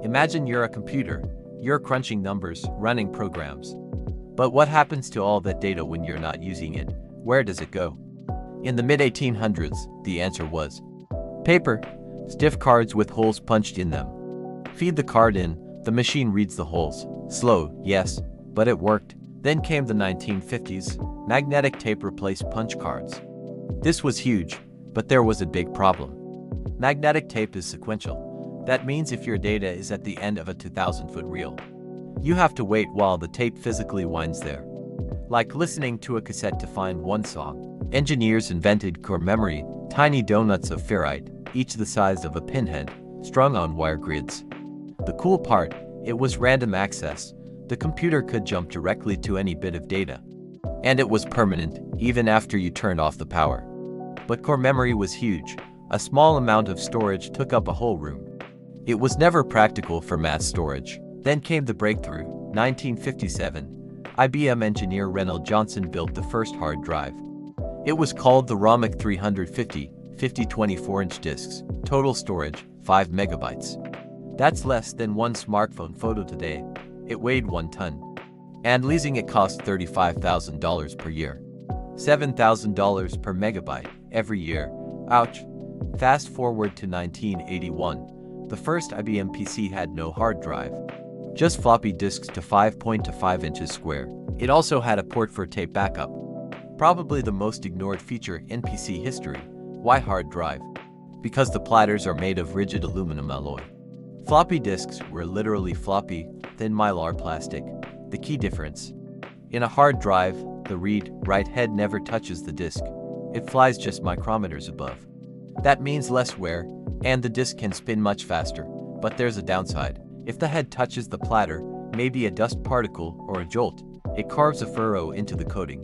Imagine you're a computer. You're crunching numbers, running programs. But what happens to all that data when you're not using it? Where does it go? In the mid-1800s, the answer was paper, stiff cards with holes punched in them. Feed the card in, the machine reads the holes. Slow, yes, but it worked. Then came the 1950s. Magnetic tape replaced punch cards. This was huge, but there was a big problem. Magnetic tape is sequential. That means if your data is at the end of a 2,000-foot reel, you have to wait while the tape physically winds there. Like listening to a cassette to find one song. Engineers invented core memory, tiny donuts of ferrite, each the size of a pinhead, strung on wire grids. The cool part, it was random access. The computer could jump directly to any bit of data. And it was permanent, even after you turned off the power. But core memory was huge. A small amount of storage took up a whole room. It was never practical for mass storage. Then came the breakthrough, 1957. IBM engineer Reynold Johnson built the first hard drive. It was called the ROMIC 350, 50 24-inch disks, total storage, 5 megabytes. That's less than one smartphone photo today. It weighed 1 ton. And leasing it cost $35,000 per year. $7,000 per megabyte every year. Ouch. Fast forward to 1981. The first IBM PC had no hard drive. Just floppy disks to 5.25 inches square. It also had a port for tape backup. Probably the most ignored feature in PC history. Why hard drive? Because the platters are made of rigid aluminum alloy. Floppy disks were literally floppy, thin mylar plastic. The key difference. In a hard drive, the read-write head never touches the disk. It flies just micrometers above. That means less wear, and the disk can spin much faster. But there's a downside. If the head touches the platter, maybe a dust particle or a jolt, it carves a furrow into the coating.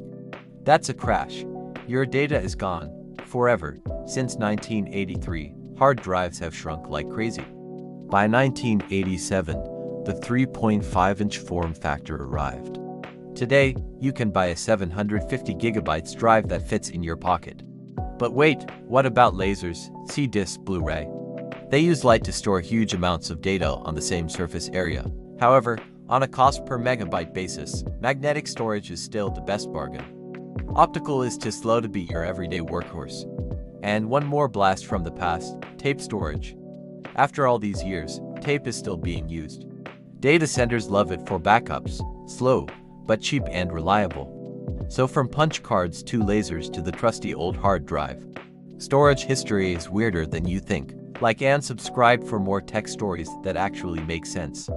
That's a crash. Your data is gone, forever. Since 1983, hard drives have shrunk like crazy. By 1987, the 3.5-inch form factor arrived. Today, you can buy a 750 gigabytes drive that fits in your pocket. But wait, what about lasers, C-disc, Blu-ray? They use light to store huge amounts of data on the same surface area. However, on a cost per megabyte basis, magnetic storage is still the best bargain. Optical is too slow to be your everyday workhorse. And one more blast from the past, tape storage. After all these years, tape is still being used. Data centers love it for backups, slow, but cheap and reliable. So from punch cards to lasers to the trusty old hard drive. Storage history is weirder than you think. Like and subscribe for more tech stories that actually make sense.